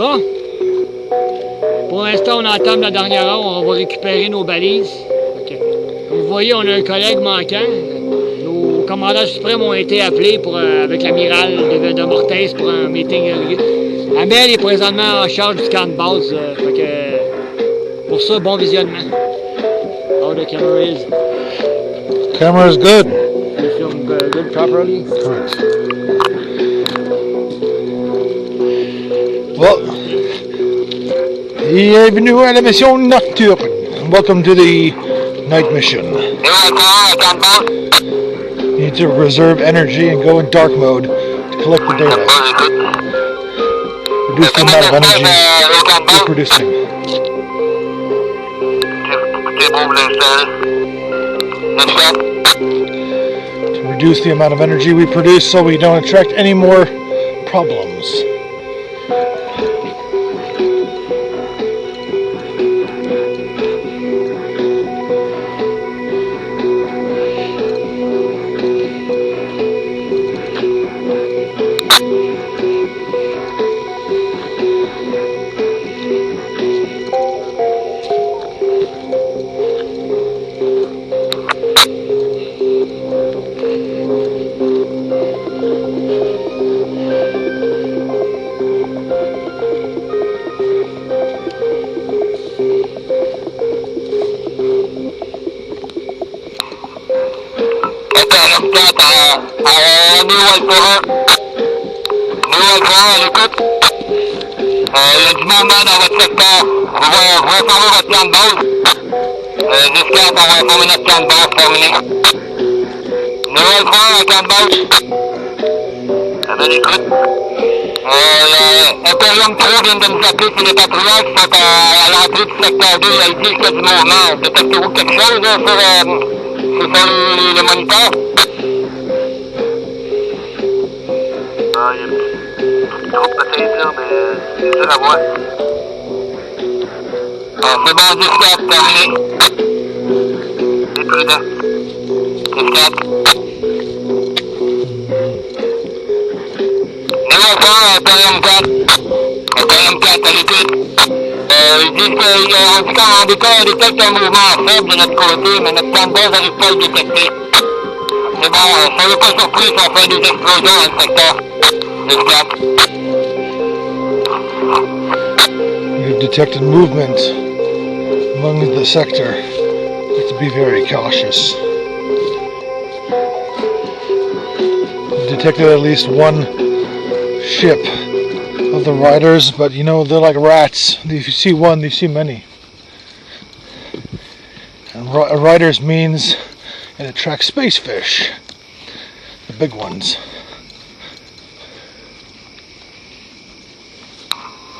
Bon. Pour l'instant, on entame la dernière heure. On va récupérer nos balises. Okay. Comme vous voyez, on a un collègue manquant. Nos commandants suprêmes ont été appelés avec l'amiral de Mortaise pour un meeting. Amel est présentement en charge du camp de base. Pour ça, bon visionnement. How the camera is. Camera is good. You film good properly. Correct. Well, bienvenue à la mission nocturne. Welcome to the night mission. You need to reserve energy and go in dark mode to collect the data. Reduce the amount of energy you're producing. To reduce the amount of energy we produce so we don't attract any more problems. Il y a du mouvement dans votre secteur. Vous reformer votre plan de base. Jusqu'à qu'on va former notre plan de base terminé. Nouvelle fois, un plan de base. Ça va l'écoute. Imperium 3 vient de nous appeler sur les patrouilleurs qui sont à l'entrée du secteur 2. Il a dit qu'il y a du mouvement. Détectez-vous quelque chose là, sur le moniteur? Ah, il y a trop peut-être là, mais c'est dur à voir. Ah, c'est bon, 10-4, terminé. C'est prudent. 10-4. Numéro 3, Imperium 4. Imperium 4, à l'écoute. Ils disent qu'en tout cas, on détecte un mouvement faible de notre côté, mais notre plan de base n'arrive pas à le détecter. C'est bon, soyez pas surpris si on fait des explosions dans le secteur. 10-4. We've detected movement among the sector. We have to be very cautious. We've detected at least one ship of the riders, but you know, they're like rats. If you see one, you see many. And riders means it attracts space fish, the big ones.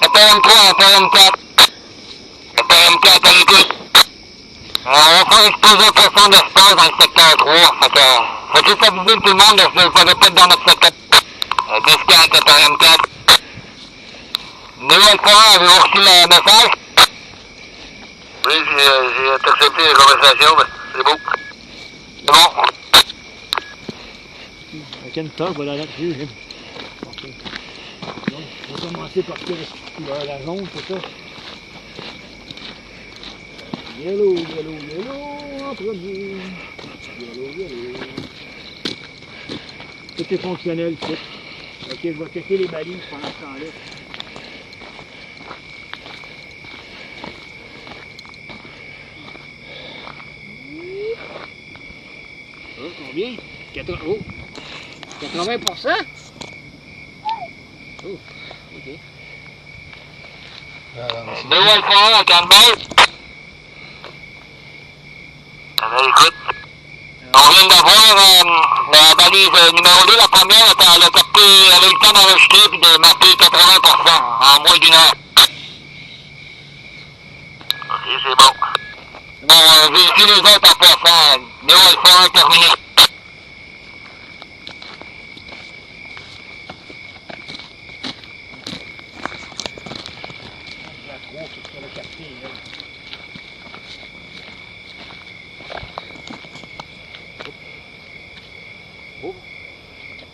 Imperium 3, Imperium 4. Imperium 4 à l'écoute. On va faire exploser de pression d'espace dans le secteur 3. Faut juste aviser tout le monde de se répéter dans notre secteur. 10-4, Imperium 4. Nouvelle fois, avez-vous reçu le message? Oui, j'ai intercepté la conversation, mais c'est beau. C'est bon. I can talk, but I don't hear him. Okay. Donc, on va commencer par quelle couleur? La jaune, c'est ça? Yellow, yellow, yellow, en premier. Yellow, yellow. Tout est fonctionnel, ici. Ok, je vais checker les balises pendant ce temps-là. Oh, combien? 80%? Oh, ok. Nouvelle fois, à Campbell. Écoute. On vient d'avoir la balise numéro 2, la première, elle a capté, elle a eu le temps d'enregistrer et de marquer 80% en moins d'une heure. Ok, c'est bon. Bon, vérifiez les autres en passant. Nouvelle fois, terminé. Oh,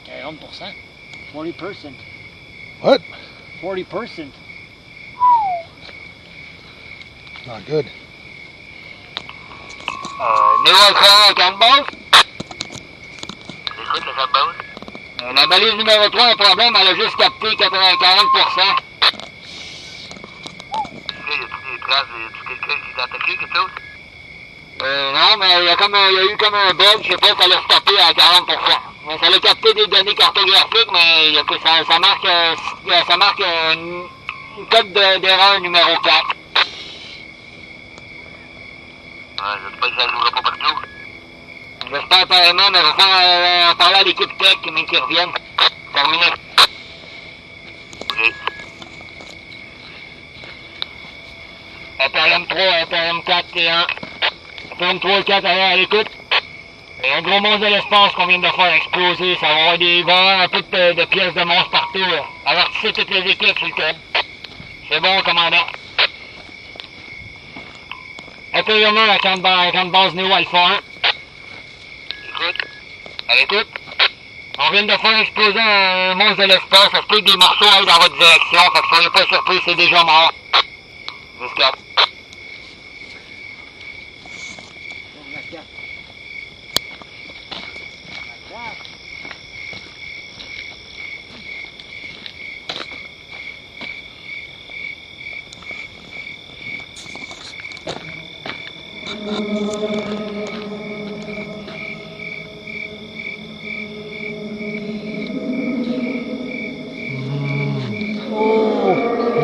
40%. 40%. What? 40%. Not good. New Alpha, Canbase. Écoute le Canbase. La balise numéro 3 a un problème, elle a juste capté 40%. Y a-t-il des traces de quelqu'un qui l'a attaqué, quelque chose? Non, mais il y a eu comme un bug, je sais pas, ça l'a stoppé à 40%. Mais ça l'a capté des données cartographiques, mais ça marque une code d'erreur numéro 4. J'espère que ça ne jouera pas partout. J'espère apparemment, mais je vais faire parler à l'équipe tech, mais qu'ils reviennent. Terminé. Ok. Imperium 3, Imperium 4 et 1. Imperium 3 et 4 à l'écoute. Il y a un gros monstre de l'espace qu'on vient de faire exploser. Ça va avoir un peu de pièces de monstres partout. Avertissez toutes les équipes, s'il vous plaît. C'est bon, commandant. Imperium 1 à camp de base Néo Alpha 1. Écoute. À l'écoute. On vient de faire exploser un monstre de l'espace. Ça se peut que des morceaux aillent dans votre direction. Fait que soyez pas surpris, c'est déjà mort. Jusqu'à.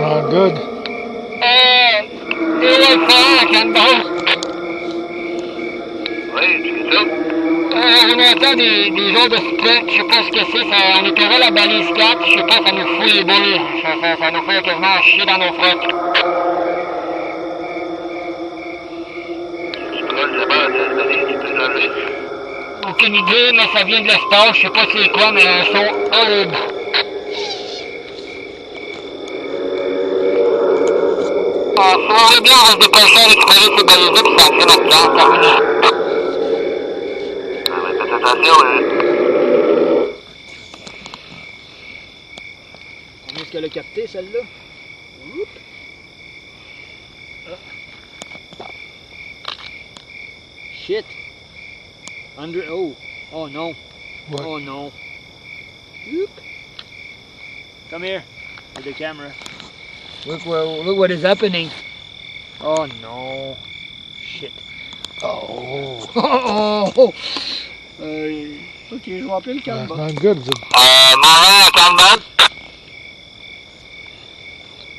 Not good. Oui, c'est ça. On entend des genres de split, je sais pas ce que c'est. On éclairait la balise 4, je sais pas, ça nous fout les boules. Ça nous fait quasiment chier dans nos frocs. Aucune idée, mais ça vient de l'espace, je sais pas c'est quoi, mais un son horrible. Si on veut bien, on va se dépêcher à récupérer ces balisés puis s'en notre camp, terminé. Faites attention, Est-ce qu'elle a capté celle-là? Shit. Oh no. What? Oh no. Whoop. Come here. With the camera. Look what is happening. Oh no. Shit. Oh. Oh. Ok, je vais appeler le That's calme. not good. It's Marin à Canbase.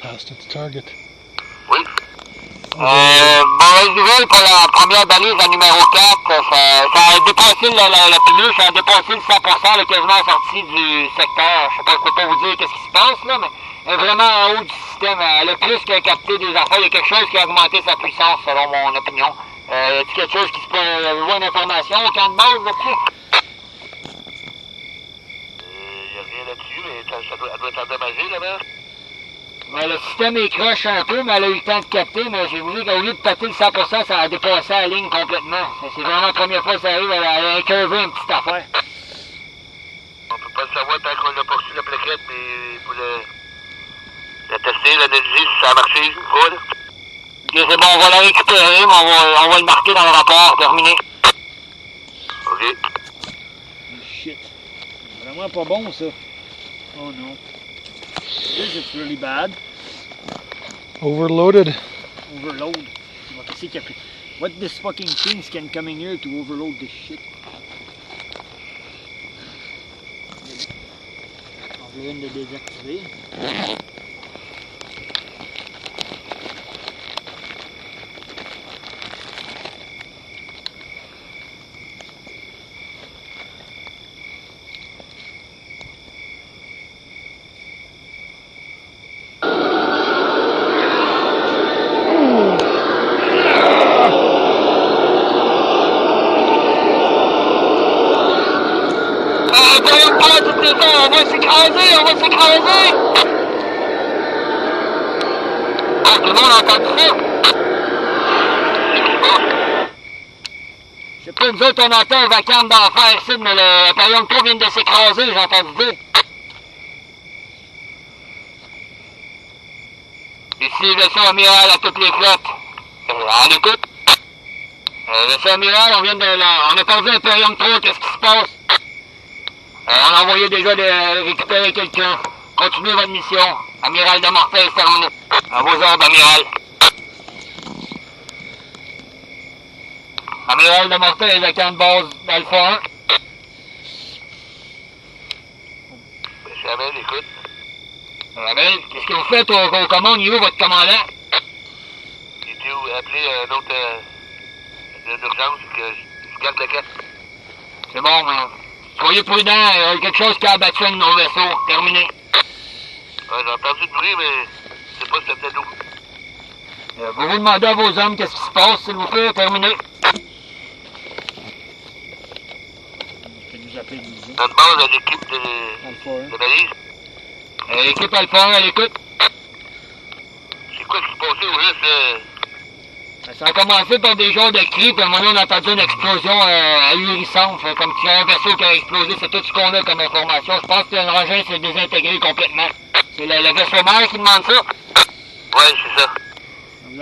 past its target. Oui. Mauvaise nouvelle pour la première balise, la numéro 4. Ça a dépassé la pilule, ça a dépassé le 100%, elle est quasiment sortie du secteur. Je peux pas vous dire qu'est-ce qui se passe là, mais elle est vraiment en haut du système. Elle a plus que capté des affaires. Il y a quelque chose qui a augmenté sa puissance, selon mon opinion. Y a-t-il quelque chose qui se peut avoir une information au camp de base là-dessus? Y a rien là-dessus, mais elle doit être endommagée là-bas. Ben, le système est croche un peu, mais elle a eu le temps de capter, mais j'ai voulu qu'au lieu de péter le 100%, ça a dépassé la ligne complètement. C'est vraiment la première fois que ça arrive, elle a incurvé une petite affaire. On peut pas le savoir tant qu'on a poursuivi la plaquette, mais pour la tester, l'analyser si ça a marché ou pas, là. Ok, c'est bon, on va la récupérer, mais on va le marquer dans le rapport, terminé. Ok. Shit. C'est vraiment pas bon ça. Oh no. This is really bad. Overloaded. Overload. What this fucking things can come in here to overload this shit? On vient de désactiver. On va s'écraser! Ah, tout le monde a entendu ça? Je sais pas, nous autres, on entend un vacarme d'enfer ici, mais le pavillon 3 vient de s'écraser, j'ai entendu dire. Ici, le son amiral à toutes les flottes. À l'écoute. Le amiral, on a perdu Imperium 3, qu'est-ce qui se passe? On a envoyé déjà récupérer quelqu'un. Continuez votre mission. Amiral de Morteil, terminé. À vos ordres, amiral. Amiral de Morteil, le camp de base d'Alpha 1. Monsieur Hamel, écoute. Hamel, qu'est-ce que vous faites aux commandes? Il est où votre commandant? Il était où? Appelez un autre d'urgence, que je garde le cap. C'est bon, mais soyez prudents, il y a quelque chose qui a abattu un de nos vaisseaux. Terminé. J'ai entendu le bruit, mais je sais pas si ça venait d'où. Vous demandez à vos hommes qu'est-ce qui se passe, s'il vous plaît. Terminé. Notre base à l'équipe de balise. L'équipe Alpha 1 à l'écoute. C'est quoi ce qui se passait au juste? Ça a commencé par des genres de cris, puis à un moment donné, on a entendu une explosion ahurissante, comme qu'il y a un vaisseau qui a explosé. C'est tout ce qu'on a comme information. Je pense que l'engin s'est désintégré complètement. C'est le vaisseau mère qui demande ça? Oui, c'est ça.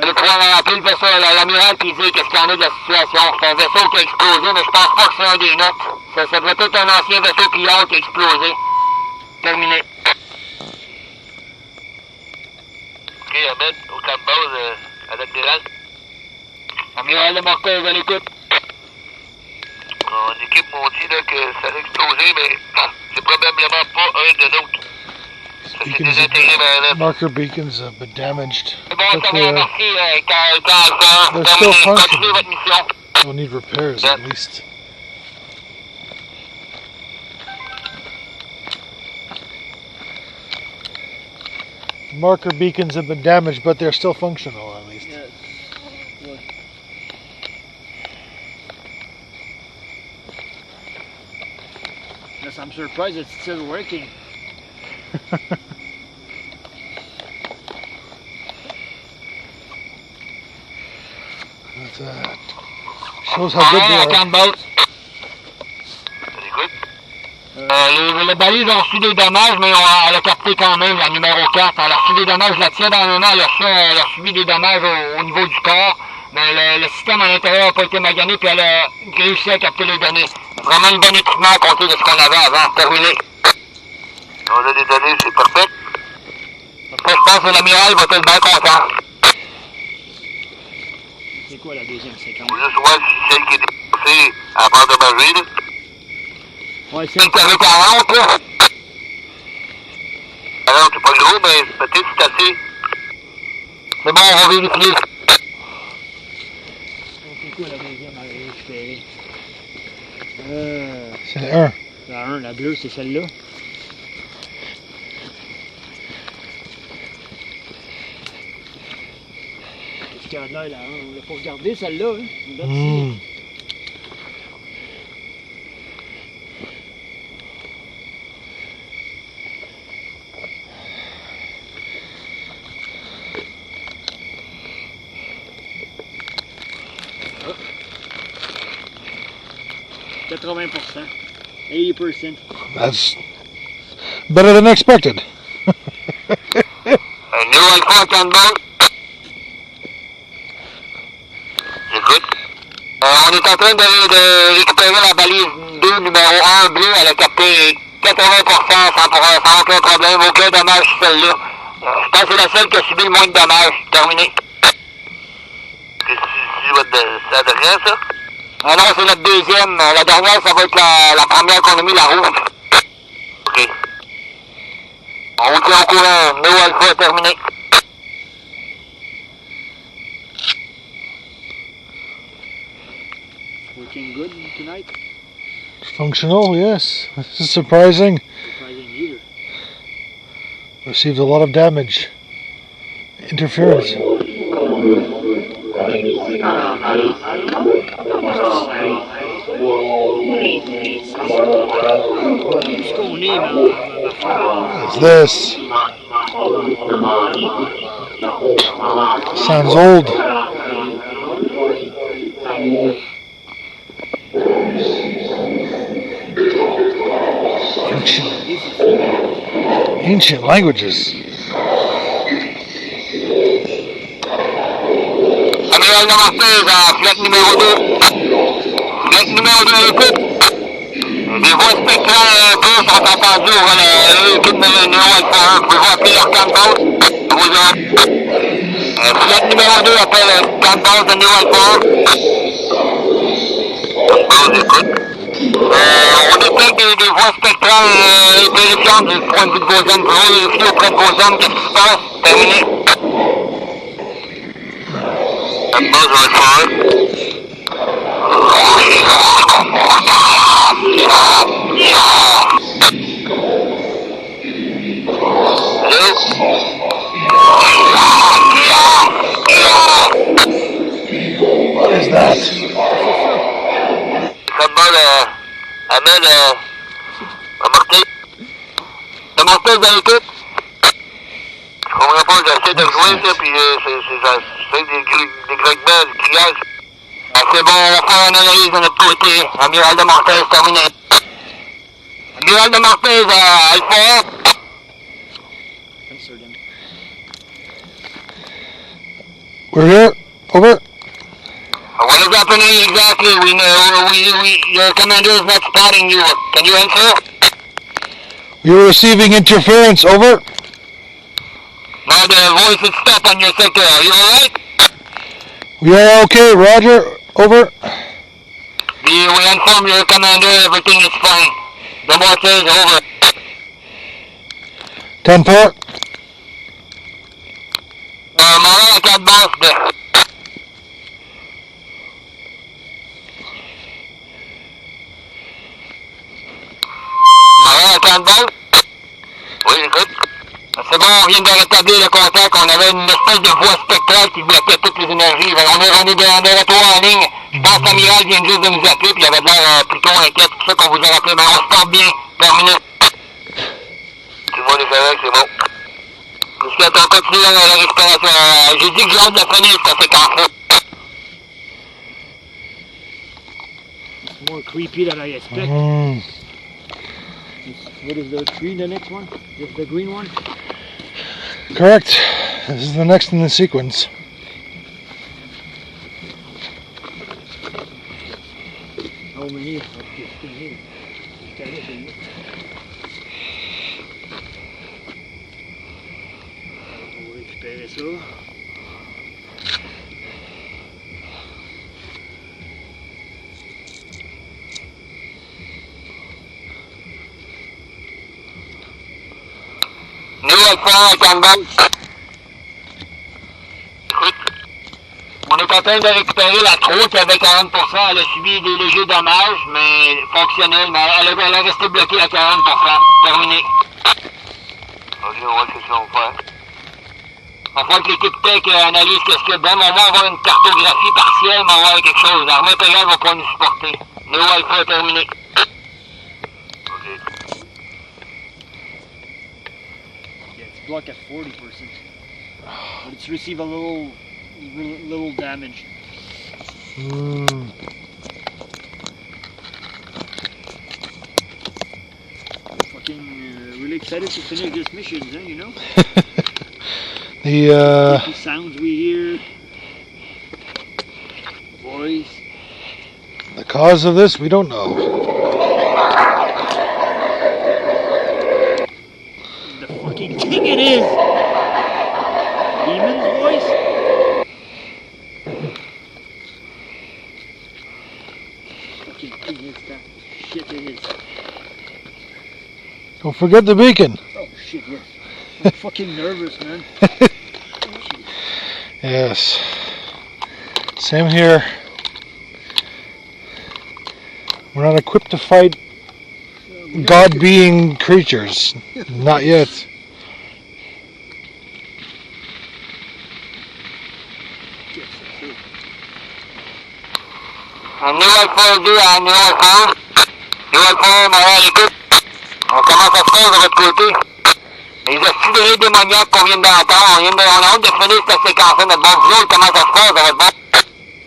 Allez pouvoir appeler le vaisseau, l'amiral, puis dire qu'est-ce qu'il y en a de la situation. C'est un vaisseau qui a explosé, mais je pense pas que c'est un des nôtres. Ça devrait être un ancien vaisseau pillard qui a explosé. Terminé. Ok, Ahmed, au camp de base, à l'admiral. Amiral de Morteil, à l'écoute. Mon équipe m'ont dit là, que ça a explosé, mais c'est probablement pas un de nôtres. Ça s'est désintégré vers là. Marker beacons have been damaged. C'est bon, ça va, merci, they're still continuez functioning. votre mission. They'll need repairs at least. Marker beacons have been damaged, but they're still functional at least. Yes. Good. Yes, I'm surprised it's still working. That shows how good they are. Camp base. Les balises ont reçu des dommages, mais elle a capté quand même la numéro 4. Elle a reçu des dommages, je la tiens dans le moment, elle a subi des dommages au niveau du corps. Mais le système à l'intérieur n'a pas été magané, puis elle a réussi à capter les données. Vraiment une bonne équipement à compter de ce qu'on avait avant. Terminé. On a des données, c'est parfait. Je pense que l'amiral va être bien content. C'est quoi la deuxième séquence? On va juste voir si celle qui est dépassée à bord de Marie. Ouais, C'est le carré 40, là. Alors, c'est pas gros, mais peut-être c'est assez. C'est bon, on va vérifier. C'est quoi la deuxième à récupérer? C'est le 1. La 1, la bleue, c'est celle-là. Qu'est-ce qu'il y a de là, la 1? On l'a pas regardé, celle-là, hein? On l'a ici. Oh. 80%. 80%. That's better than expected. New Alpha Canberra. J'écoute. On est en train de récupérer la balise 2, numéro 1 bleu. Elle a capté 80% sans aucun problème, aucun dommage sur celle-là. Je pense que c'est la seule qui a subi le moins de dommages. Terminé. C'est la dernière, ça? Ah non, c'est notre deuxième. La dernière, ça va être la première qu'on a mis, la rouge. OK. On vous tient au courant. New Alpha terminé. Working good tonight? Functional, yes. This is surprising. Surprising either. Received a lot of damage. Interference. Qu'est-ce qu'on est, What is this? Sounds old. Ancient languages. Amiral de Marseille, flotte numéro 2. Flotte numéro 2 à l'écoute. Les voies spectrales peu sont entendues au l'équipe de Néo Alpha 1. Vous pouvez appeler leur camp de base. Flotte numéro 2 appelle le camp de base de Néo Alpha 1. Base, écoute. On détecte des voies spectrales intelligentes du point de vue de vos hommes. Vous vérifiez auprès de vos hommes qu'est-ce qui se passe. Terminé. Camp de base de Alpha 1. What is that? Amène à Marseille. De Marseille dans l'équipe. Je comprends pas, j'essaie de jouer, ça, puis c'est des grognements, du criage. C'est bon, on va faire une analyse de notre côté. Amiral de Marseille, terminé. Amiral de Marseille, Alpha 1. We're here. Over. What is happening exactly? Your commander is not spotting you. Can you answer? We are receiving interference. Over. No, the voice is stopped on your sector. Are you alright? We are okay. Roger. Over. We inform your commander everything is fine. The mortar is over. 10-4. Marin à 4 bases. Marin à 4 bases? Oui, écoute. C'est bon, on vient de rétablir le contact. On avait une espèce de voie spectrale qui bloquait toutes les énergies. On est de retour en ligne. Je pense que l'amiral vient juste de nous appeler, puis il avait l'air plutôt inquiet. C'est pour ça qu'on vous a rappelé. Mais on se porte bien. Terminé. C'est bon, les collègues, c'est bon. Jusqu'à temps continuer la récupération. J'ai dit que j'ai hâte de finir cette séquence-là. It's more creepy than I expected. What is the tree, the next one? Just the green one? Correct. This is the next in the sequence. How many? Okay, here. On va récupérer ça. Nous, Alpha 1 à Canbas. Écoute, on est en train de récupérer la trou qui avait 40%. Elle a subi des légers dommages, mais fonctionnels. Mais elle est restée bloquée à 40%. Terminé. Ok, ouais, c'est ça, on fait. On va que l'équipe tech analyse qu'est-ce qu'il y a dedans. On va avoir une cartographie partielle, mais on va avoir quelque chose. L'armée impériale va pas nous supporter. Néo Alpha terminé. Ok. Block at 40%, but it's received a little damage. Fucking really excited to finish this mission, huh, you know? The sounds we hear, voice. The cause of this, we don't know. The fucking thing it is! Demon's voice? Fucking thing is that shit it is. Don't forget the beacon. Oh shit, yes. I'm fucking nervous, man. Yes. Same here. We're not equipped to fight God-being creatures. Not yet. Néo Alpha 2 à Néo Alpha 1. Néo Alpha 1, Marin à l'écoute. On commence à se faire de votre côté. Les aspirés démoniaques qu'on vient d'entendre, on a hâte de finir cette séquence-là. Notre bon vous autres, comment ça se passe de votre bord?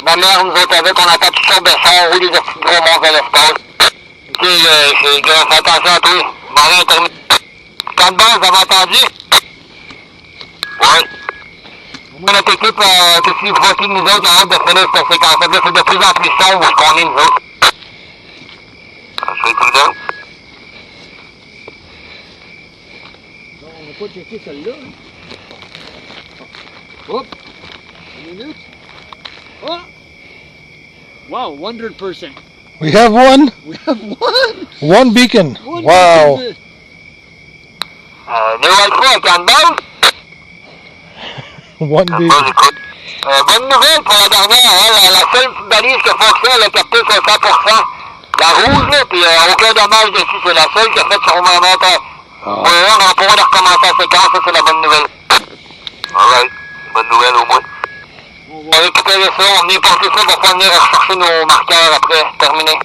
La mère, nous autres avec, on entend toutes sortes de sons, ou des aspirés gros monstres de l'espace. Ok, les gars, fais attention à toi. Marin terminé. Camp de base, vous avez entendu? Ouais. notre équipe qui suit voici nous autres, en hâte de finir cette séquence-là. C'est de plus en plus sombre où qu'on est, nous autres. C'est tout là. Non, on va pas checker celle-là. Hop! Une minute. Oh! Wow, 100%. We have one. We have one! One beacon. One Wow. beacon. Nouvelle fois avec handball. One Bon, beacon. écoute. Bonne nouvelle pour la dernière, hein, la seule balise qui a fonctionné, elle a capté sur 100%. La rouge, là, puis aucun dommage dessus, c'est la seule qui a fait sur mon montant. Oh. On pourra recommencer la séquence, ça c'est la bonne nouvelle. Alright, bonne nouvelle au moins. On va récupérer ça, on est porté ça pour pas venir rechercher nos marqueurs après, terminé.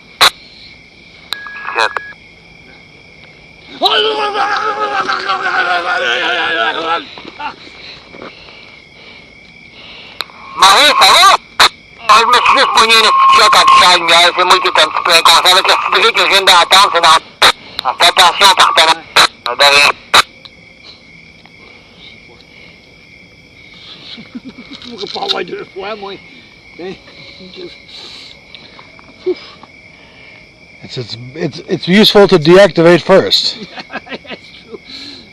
Marie, ça va? Je me suis juste pogné une petite shot en touchant la lumière, c'est moi qui est un petit peu inconscient. Avec la petite que je viens d'entendre, c'est dans... Fais attention en partant. De rien. Je pourrais pas avoir deux fois, moi. Hein? It's useful to deactivate first. That's true.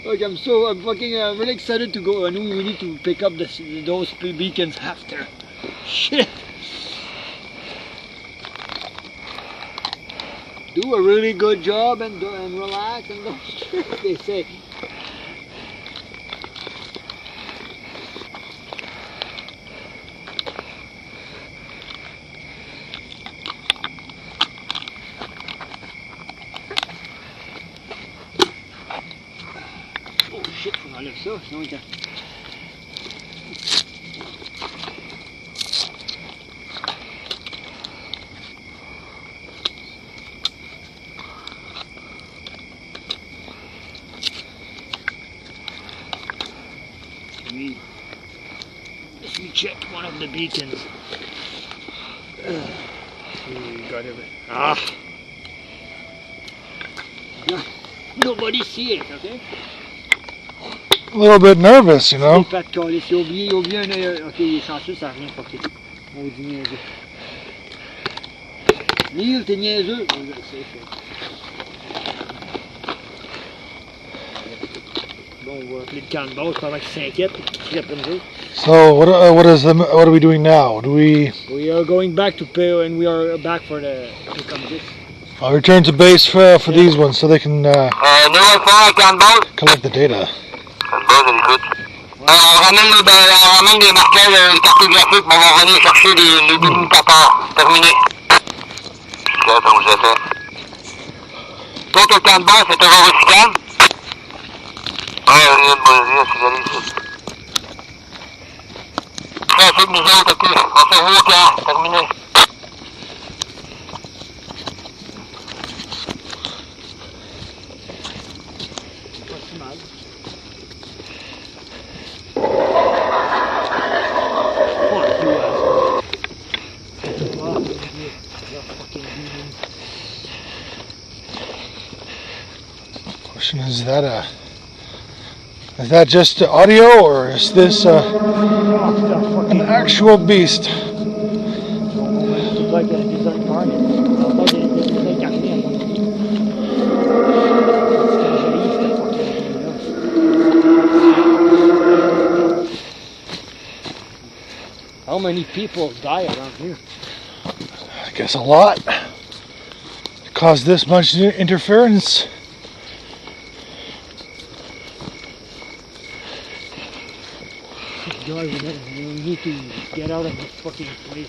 Look, I'm fucking really excited to go. I know we need to pick up those beacons after. Shit. Do a really good job and relax and don't trip, they say. Oh shit, faut enlever ça, sinon il Let me check one of the beacons. Got it. Ah. Nobody see it, okay? A little bit nervous, you know. Pas de coller, j'ai oublié un œil. Ok, il est chanceux, ça n'a rien porté. Maudit niaiseux. Neil, t'es niaiseux. Oh, je le sais, bon, on va appeler le camp de base pendant qu'il s'inquiète. So what are we doing now? We are going back to Peo and we are back for the to come this. I'll return to base for these ones so they can Nouvelle fois avec handball. collect the data. Handball, elle écoute. On ramène les marqueurs cartographiques, mais on va venir chercher les délimitateurs. Terminé. C'est ça, comme je l'ai fait. Toi, au camp de base, c'est toujours aussi calme? Rien, finalise. C'est de nous autres, ok. On se voit au camp. Terminé. Pas si mal. Fuck you, asshole. Oh, you're fucking demon. Question is that just audio or is this an actual beast? C'est like des incarnés. Des incarnés à mon avis. C'est quand j'ai eu cette fucking là. How many people die around here? I guess a lot. It caused this much interference. Guys, we need to get out of this fucking place.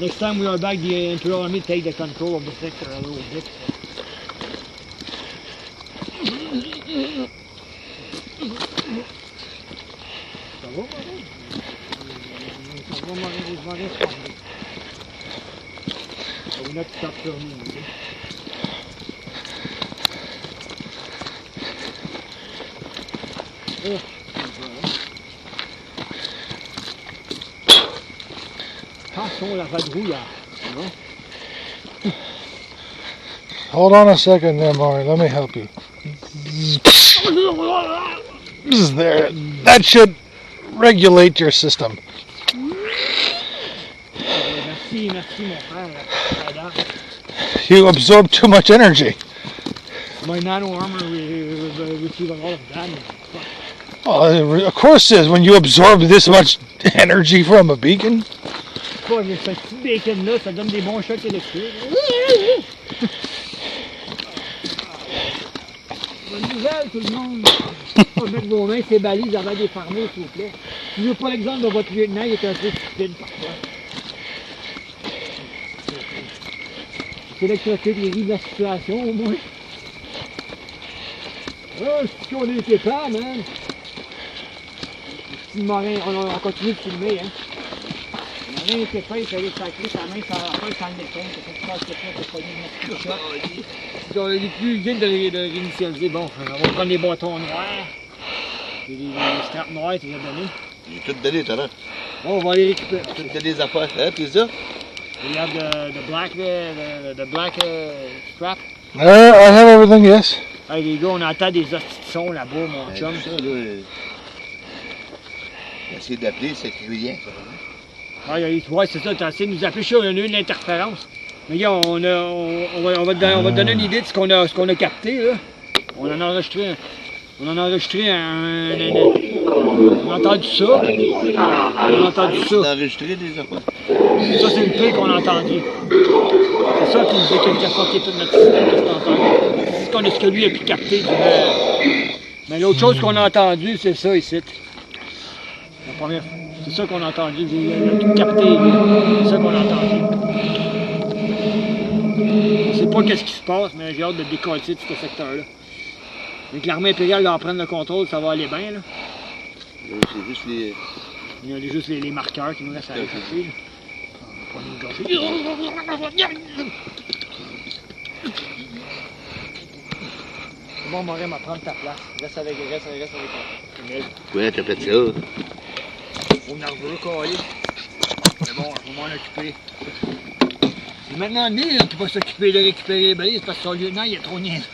Next time we are back, the Imperial Army take the control of the sector a little bit. Ça va, madame? Ça va, malheureusement, responder. I will not stop filming, okay? Oh. Attention, la vadrouille, non? Hold on a second there, Maury. Let me help you. There. That should regulate your system. Merci, merci mon frère. You absorb too much energy. My nano armor receive a lot of damage. Well, of course it is. When you absorb this much energy from a beacon. Ce petit bacon-là, ça donne des bons chocs électriques. Bonne nouvelle, tout le monde. Pas mettre vos mains ces balises avant de les fermer, s'il vous plaît. Je veux pas l'exemple de votre lieutenant, il est un peu stupide parfois. C'est l'électrocute, il rit de la situation, au moins. Oh, c'est qu'on est épais, man. Le marin, on continue de filmer, hein. Le marin est épais, il fallait sacrer sa main sans la faire sans l'éteindre. C'est pour ça que c'est pas une choc. On est plus vite de réinitialiser. Bon, on va prendre les bâtons noirs. Et les straps noirs, tu les as donnés. J'ai tout donné tout à l'heure. Bon, on va les récupérer. J'ai des affaires. Hein, puis ça? You have the black strap. I have everything, yes. Hey les gars, on entend des hosties de sons là-bas, mon chum. Ça, là, j'ai essayé d'appeler, c'est rien. Ouais, c'est ça, t'as essayé de nous appeler, je suis sûr, on a eu une interférence. Mais gars, on va te donner une idée de ce qu'on a capté, là. On en a enregistré un. On a entendu ça. On a entendu ça. On a enregistré des affaires. Ça, c'est le pire qu'on a entendu. C'est ça qui nous dit qu'il a fucké tout notre système, qu'est-ce qu'on a entendu. C'est ce que lui a pu capter. Mais l'autre chose qu'on a entendu, c'est ça ici. La première, c'est ça qu'on a entendu. Il a tout capté. C'est ça qu'on a entendu. On sait pas qu'est-ce qui se passe, mais j'ai hâte de décoller de ce secteur-là. Avec l'armée impériale va en prendre le contrôle, ça va aller bien, là. C'est juste les... Il y a juste les marqueurs qui nous restent à aller chercher, là. On va pas nous gâcher. Bon, Morin va prendre ta place. Reste avec toi. Ouais, t'as fait ça. Au nerveux, collé. Mais bon, je vais m'en occuper. C'est maintenant Neil qui va s'occuper de récupérer les balises parce que son lieutenant, il est trop niaiseux.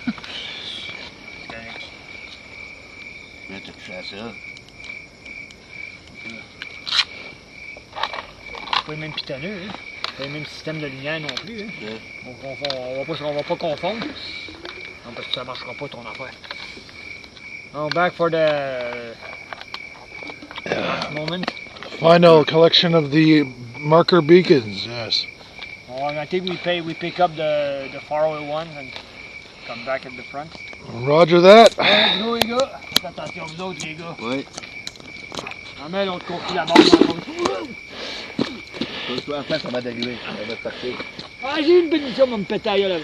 Ouais, t'as touché à ça. C'est pas le même pitonneux, hein. C'est pas le même système de lumière non plus, hein. Ouais. On va pas confondre. Non, parce que ça marchera pas ton affaire. Now back for the last moment. Final collection of the marker beacons, yes. Well, I think we pick up the faraway ones and come back at the front. Roger that. Ouais, go les gars. Faites attention vous autres les gars. Ouais. On met l'autre côté la barre dans le Toi, en face, ça va d'arriver. Ça va partir. Ah, j'ai une bénédiction, on va me péter ailleurs là.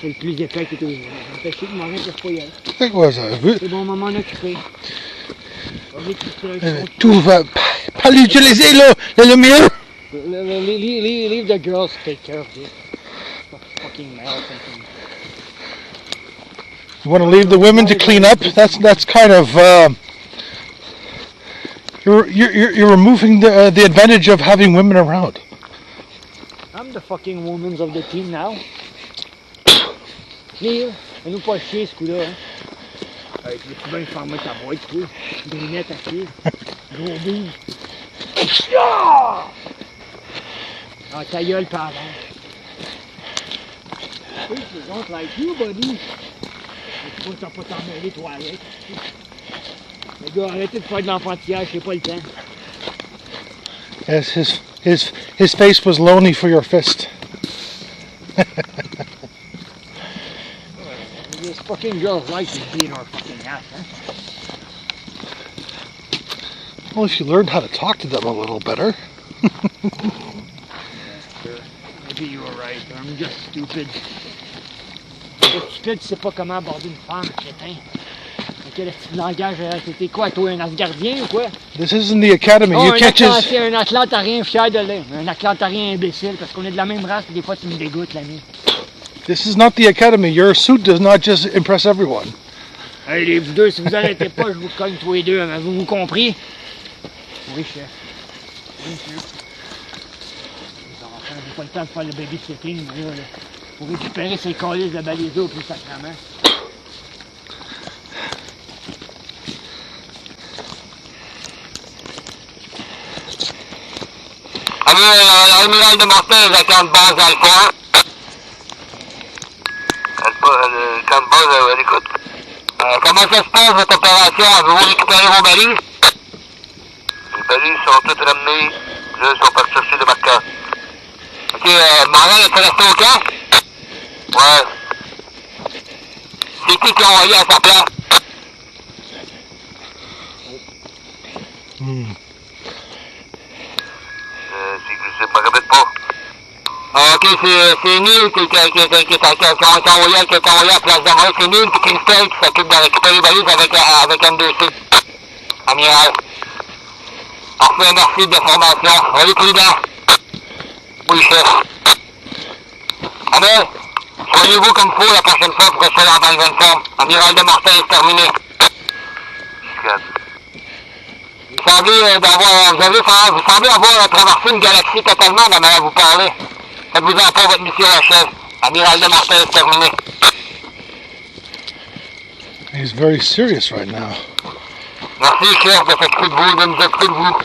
C'est le plus épais qui est au niveau. Je vais pêcher de Morin, je peux pas y aller. That was a bit. C'est bon, maman occupé. Tout va pas l'utiliser le mieux. Leave the girls take care of this. Fucking male thinking. You want to leave the women to clean up? That's kind of you're removing the advantage of having women around. I'm the fucking woman of the team now. Neil, fais-nous pas chier ce coup-là. Hein. Hey, tu veux bien fermer ta boîte, toi? Grinette à pied. Gros bout. Ah, ta gueule par avant. Oui, c'est donc like you, buddy. Tu peux pas t'en mêler, toi, avec. Les gars, arrêtez de faire de l'enfantillage, j'ai pas le temps. Yes, his face was lonely for your fist. This fucking girl's life is being our fucking ass, huh? Well, if you learned how to talk to them a little better. Maybe you were right. I'm just stupid. T'es stupide, tu sais pas comment aborder une femme, crétin. Quel langage, c'était quoi, toi, un Asgardien ou quoi? This isn't the academy. Oh, You can't just. Un Atlantarien fier de l'être. Un Atlantarien imbécile, parce qu'on est de la même race, et des fois tu me dégoûtes, l'ami. This is not the academy. Your suit does not just impress everyone. Hey, les vous deux, si vous arrêtez pas, je vous cogne tous les deux. Avez-vous compris? Oui, chef. Oui, chef. J'ai pas le temps de faire le babysitting, là, pour récupérer ces calices de baliseaux au plus sacrement. L'amiral de Martin, le camp de base Alpha. Le camp de base, elle écoute. Comment ça se passe votre opération? Avez-vous récupéré vos balises? Les balises sont toutes ramenées. Là, ils sont partis chercher le marqueur. Ok, Marin, est-ce resté au camp? Ouais. C'est qui a envoyé à sa place? Je me rappelle pas. Ok, c'est Neil qui a envoyé à la place de Marin. C'est Neil et Christelle qui s'occupe de récupérer les balises avec M2C. Amiral. Enfin, merci de l'information. Allez, prudent. Oui, chef. Allez, soignez-vous comme il faut la prochaine fois pour rester dans une bonne forme. Amiral de Martin est terminé. Vous semblez avoir traversé une galaxie totalement de la manière vous parlez. Faites-vous-en pas, votre mission achève. Amiral de Martin est terminé. He's very serious right now. Merci, chef, de s'occuper de vous, de nous occuper de vous.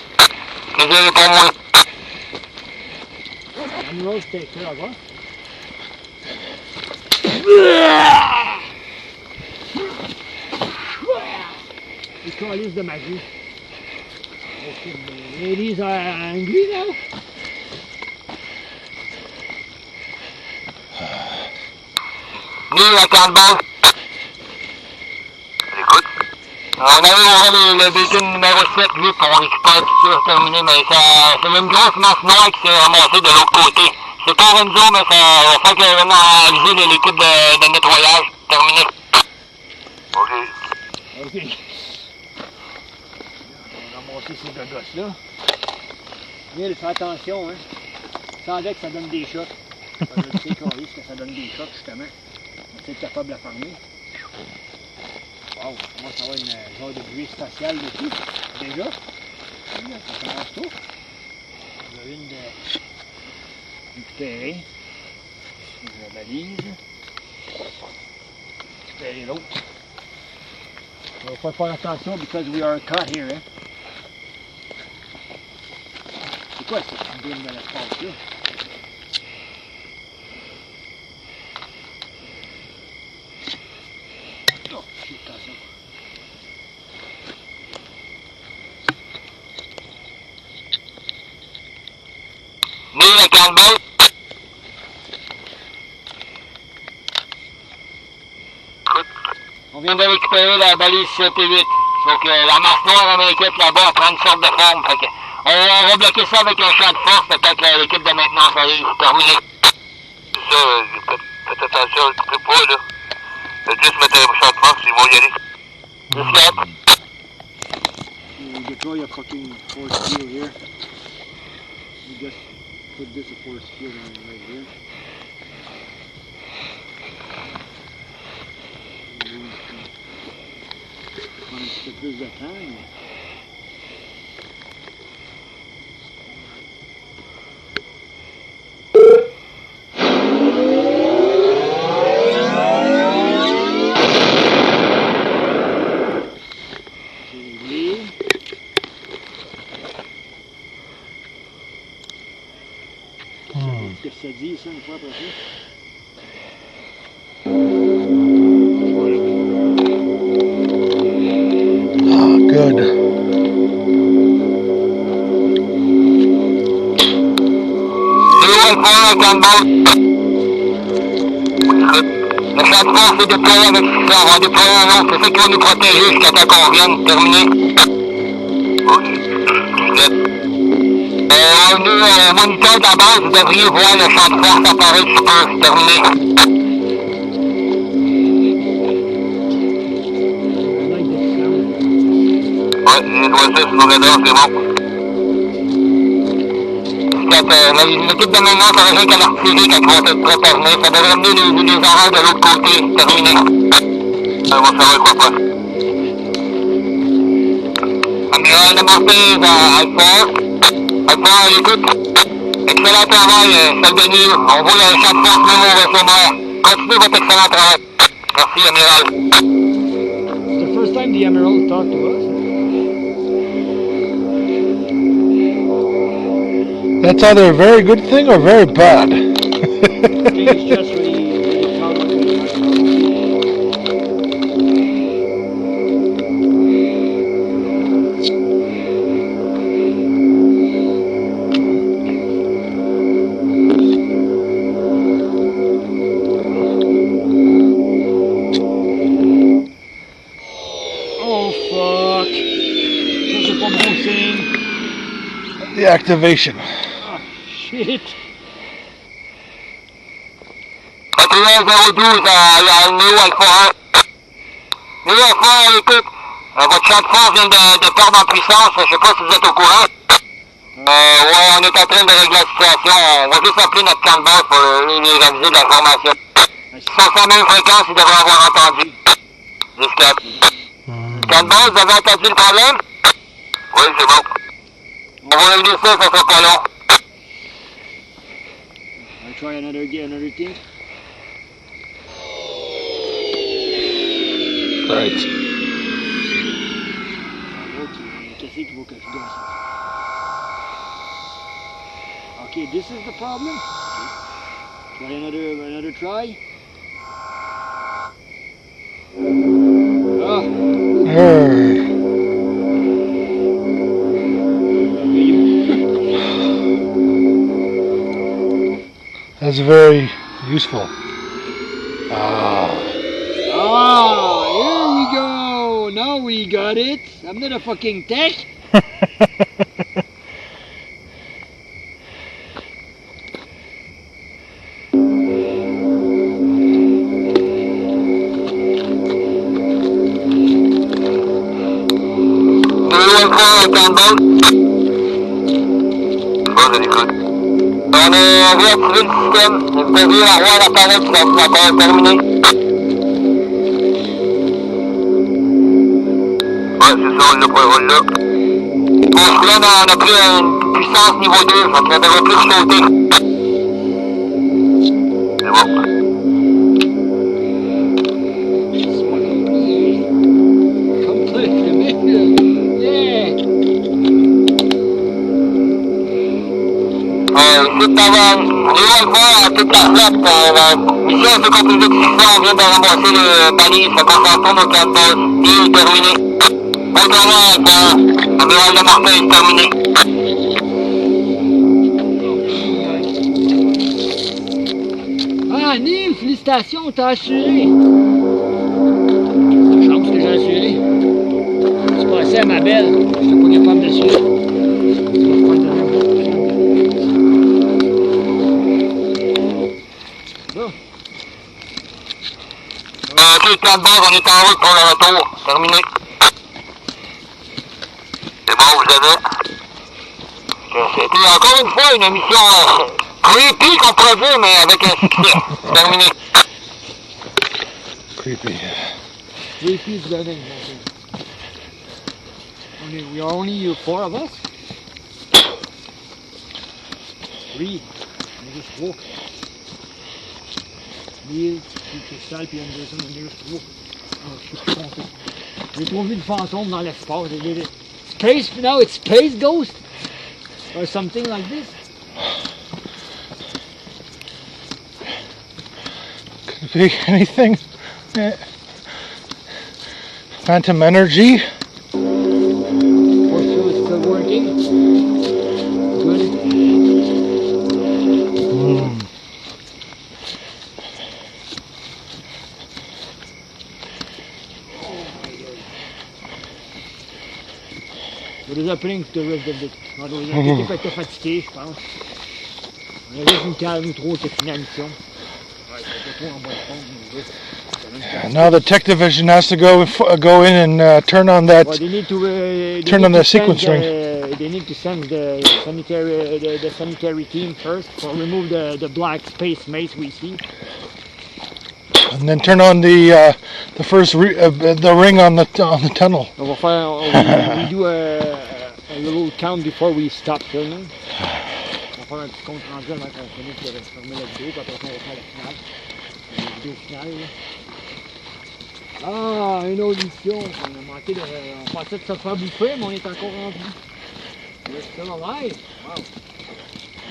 Désolé pour moi. Admiral, take care of us. Les calices de magie. Okay, the ladies are angry now. Nous, la carte base. Écoute. On avait ouvert le bacon numéro 7, lui, pour récupérer tout ça, terminé, mais c'est une grosse masse noire qui s'est ramassée de l'autre côté. C'est pas Renzo, mais ça fait qu'il a vraiment avisé l'équipe de nettoyage. Terminé. Ok. Ok. On va ramasser ces deux gosses-là. Neil, fais attention, hein. Sans dire que ça donne des chocs. Je sais qu'on risque que ça donne des chocs, justement. On est capable de la farmer. Wow, on commence à avoir une genre de bruit spatial dessus. Déjà. Ça commence tôt. On a une de récupérer. La balise. Récupérer l'autre. On va pas faire attention because we are caught here, hein. C'est quoi ça qui brûle dans l'espace là? Oh, shit, attention. Nous, la carte base. On vient de récupérer la balise 7 et 8. Donc la masse noire américaine là-bas prend une sorte de forme. Fait que, on va bloquer ça avec un champ de force, peut-être que l'équipe de maintenance arrive. Terminé. C'est ça, faites attention, ne coupez pas là. Faites juste mettre un champ de force, ils vont y aller. Juste là. We deploy a fucking force field here. We just put this a force field right here. On a un petit peu plus de temps, mais... Qu'est-ce que ça dit, ça, une fois après ça? Ah, good. Le champ de force est déployé avec ça. On va déployer un autre. C'est ça qui va nous protéger jusqu'à temps qu'on vienne. Terminé. Nous, moniteur de la base, vous devriez voir le champ de force apparaître sous peu. Terminé. Ouais, les doigts sur nos radars, c'est bon. L'équipe de maintenance a rien qu'à l'artillerie quand ils vont être prêts à venir. Ça devrait amener les arrêts de l'autre côté. Terminé. Ça va savoir quoi pas. Amiral de Martin à Alpha. Alpha, à l'écoute. Excellent travail, celle de Neil. On voit le champ de force même au vaisseau mère. Continuez votre excellent travail. Merci, Amiral. It's the first time the Emerald talked to us. That's either a very good thing or very bad. I think it's just really proud of me. Oh fuck. Ça c'est pas bon signe. The activation. Shit. 81-012 à New Alpha 1. New Alpha 1, écoute, votre champ de force vient de perdre en puissance, je sais pas si vous êtes au courant. Ouais, on est en train de régler la situation, on va juste appeler notre camp de base pour lui réaliser de l'information. Sur sa même fréquence, il devrait avoir entendu. Jusqu'à. Camp de base, vous avez entendu le problème? Oui, c'est bon. On va régler ça, ça sera pas long. I'll try another thing. Right. Ok, qu'est-ce qu'il faut que je donne ça? Okay, this is the problem. Okay. Try another try. Ah. That's very useful. Ah. Ah, here we go. Now we got it. I'm not a fucking tech. On est réactivé le système. Vous pouvez avoir l'appareil de l'ordinateur terminé. Ouais, c'est ça, on l'a. Bon, là, on a pris une puissance niveau 2, donc on devrait plus sauter. C'est bon. Ici, t'avais Léo Alpha à toute la flotte. La mission s'est conclue de succès. On vient de ramasser les balises. Ça concentre nos camps de base. Deal terminé. Bonne journée, Alpha. Amiral de Marseille, terminé. Ah, Neil, félicitations, t'as assuré. Chance que j'ai assuré. C'est passé à ma belle. J'étais pas capable de suivre. Ok, le camp de base, on est en route pour le retour. Terminé. C'est bon, vous avez. C'était encore une fois une mission creepy qu'on pourrait dire, mais avec un succès. Terminé. Creepy. Creepy is better. We are only 4 of us. 3. On est juste 3. Neil, Cristal, puis Anderson, on est juste 3. Je suis plus content. J'ai trop vu de fantômes dans l'espace. Space, now it's Space Ghost? Or something like this? Could be anything. Phantom energy. For sure it's still working. Good. On les a pris que le reste de l'autre. On était fatigués, je pense. On a juste une cale ou trop qui a fini la mission. Ouais, c'était trop en bas de fond. Now the tech division has to go in and turn on that. Well, they need to turn on the sequence ring. They need to send the sanitary team first to remove the black space mace we see. And then turn on the first the ring on the tunnel. On va faire, we do a little count before we stop filming. On va faire un petit compte rendu avant qu'on finisse de fermer la vidéo, puis après on va faire la finale. La vidéo finale. Là. Ah, une audition. On a manqué de. On pensait de se faire bouffer, mais on est encore rendu. We're still alive. Wow.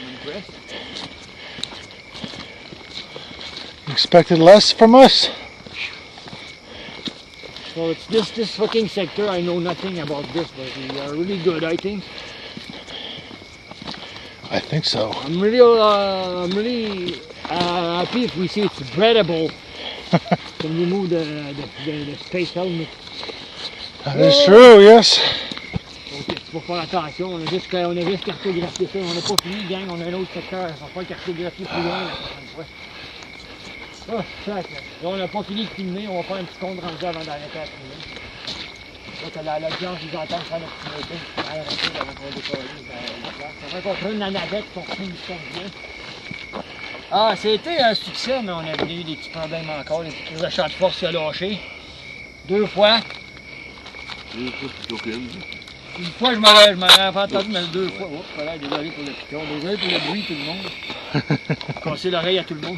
impressed. Expected less from us? So it's this fucking sector. I know nothing about this, but we are really good, I think. I think so. I'm really happy if we see it's breathable. Can we move the space helmet? That is true, yes. Ok, faut faire attention, on a juste cartographié ça, on n'a pas fini, gang, on a un autre secteur, on va faire cartographier plus loin la prochaine fois. Ah, là, on n'a pas fini de filmer, on va faire un petit compte rendu avant d'arrêter à filmer. Là, que l'audience nous entend faire notre petit meeting, à la retour avant qu'on décolle la place. Ça va qu'on prenne la navette pour finir ça bien. Ah, c'était un succès, mais on avait eu des petits problèmes encore, les petits achats de force qui ont lâché. 2 fois. 2 fois plutôt qu'une. Une fois, je m'aurais pas entendu, mais 2 fois. Oh, voilà, désolé pour le piquant, désolé pour le bruit, tout le monde. Casser l'oreille à tout le monde.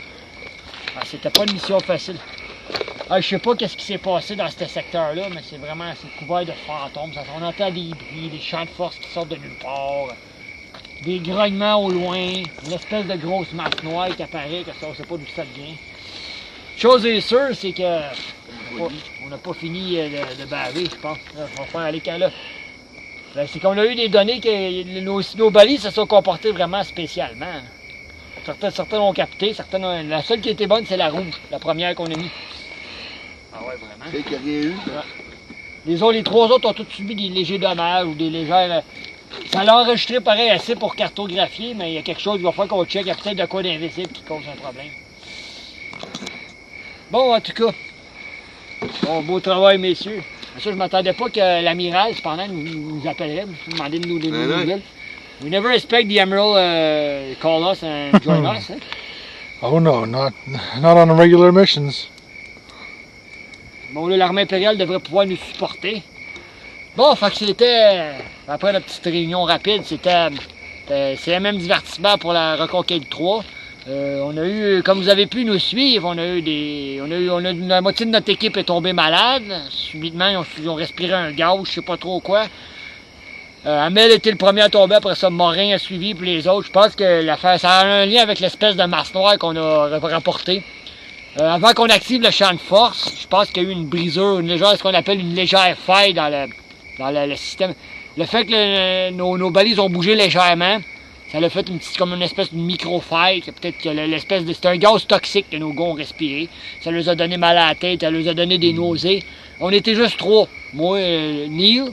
Ah, c'était pas une mission facile. Ah, je sais pas qu'est-ce qui s'est passé dans ce secteur-là, mais c'est couvert de fantômes. On entend des bruits, des chants de force qui sortent de nulle part, des grognements au loin, une espèce de grosse masse noire qui apparaît, que ça, on sait pas d'où ça vient. Chose est sûre, c'est que on n'a pas fini de baver, je pense. Là, on va faire aller qu'à là. Ben, c'est qu'on a eu des données que nos balises se sont comportées vraiment spécialement. Certaines ont capté, la seule qui était bonne, c'est la rouge, la première qu'on a mis. Ah ouais, vraiment. C'est qu'il n'y a rien eu. Ouais. Les 3 autres ont tous subi des légers dommages ou des légères... Ça l'a enregistré pareil assez pour cartographier, mais il y a quelque chose qu'il va falloir qu'on check. Il y a peut-être de quoi d'invisible qui cause un problème. Bon, en tout cas, bon, beau travail, messieurs. Ça, je m'attendais pas que l'amiral, cependant, nous appellerait, nous demanderait de nous donner des nouvelles. We never expect the Admiral call us and join us. Hein? Oh no, not on regular missions. Bon, là, l'armée impériale devrait pouvoir nous supporter. Bon, fait que c'était, après la petite réunion rapide, c'était CMM Divertissement pour la Reconquête 3. On a eu, comme vous avez pu nous suivre, la moitié de notre équipe est tombée malade. Subitement, ils ont respiré un gaz, je sais pas trop quoi. Amel était le premier à tomber, après ça Morin a suivi, puis les autres. Je pense que ça a un lien avec l'espèce de masse noire qu'on a rapporté. Avant qu'on active le champ de force, je pense qu'il y a eu une brisure, ce qu'on appelle une légère faille dans le système. Le fait que nos balises ont bougé légèrement, ça a fait comme une espèce de micro-faille. Peut-être que c'est un gaz toxique que nos gars ont respiré. Ça leur a donné mal à la tête, ça leur a donné des nausées. On était juste 3. Moi, Neil,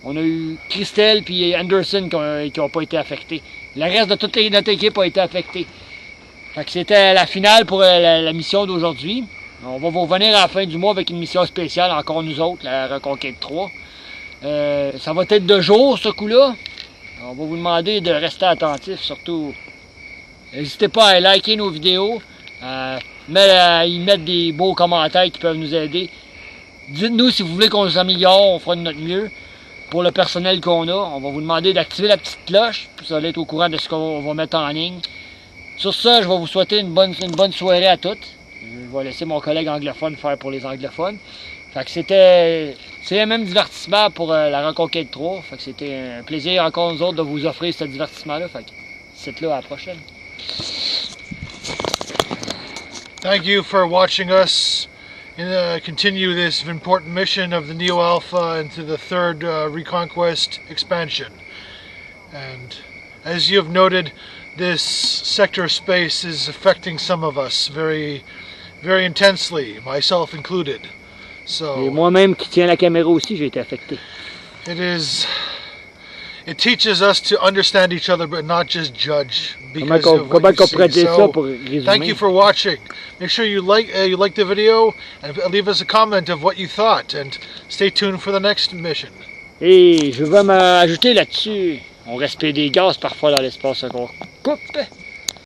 on a eu Christelle puis Anderson qui n'ont pas été affectés. Le reste de toute notre équipe a été affecté. Fait que c'était la finale pour la mission d'aujourd'hui. On va vous revenir à la fin du mois avec une mission spéciale, encore nous autres, la Reconquête 3. Ça va être de jour, ce coup-là. On va vous demander de rester attentifs, surtout. N'hésitez pas à liker nos vidéos, à y mettre des beaux commentaires qui peuvent nous aider. Dites-nous si vous voulez qu'on nous améliore, on fera de notre mieux. Pour le personnel qu'on a, on va vous demander d'activer la petite cloche, puis vous allez être au courant de ce qu'on va mettre en ligne. Sur ça, je vais vous souhaiter une bonne soirée à toutes. Je vais laisser mon collègue anglophone faire pour les anglophones. Fait que c'était CMM Divertissement pour la Reconquête 3. Fait que c'était un plaisir encore nous autres de vous offrir ce divertissement-là. Fait que c'est là à la prochaine. Thank you for watching us continue this important mission of the Neo Alpha into the 3rd Reconquest expansion. And as you have noted, this sector space is affecting some of us very, very intensely, myself included. So, et moi-même qui tiens la caméra aussi, j'ai été affecté. It teaches us to understand each other, but not just judge. Comment qu'on pourrait dire ça pour résumer? Thank you for watching. Make sure you like the video and leave us a comment of what you thought, and stay tuned for the next mission. Et je vais m'ajouter là-dessus. On respire des gaz parfois dans l'espace qu'on coupe.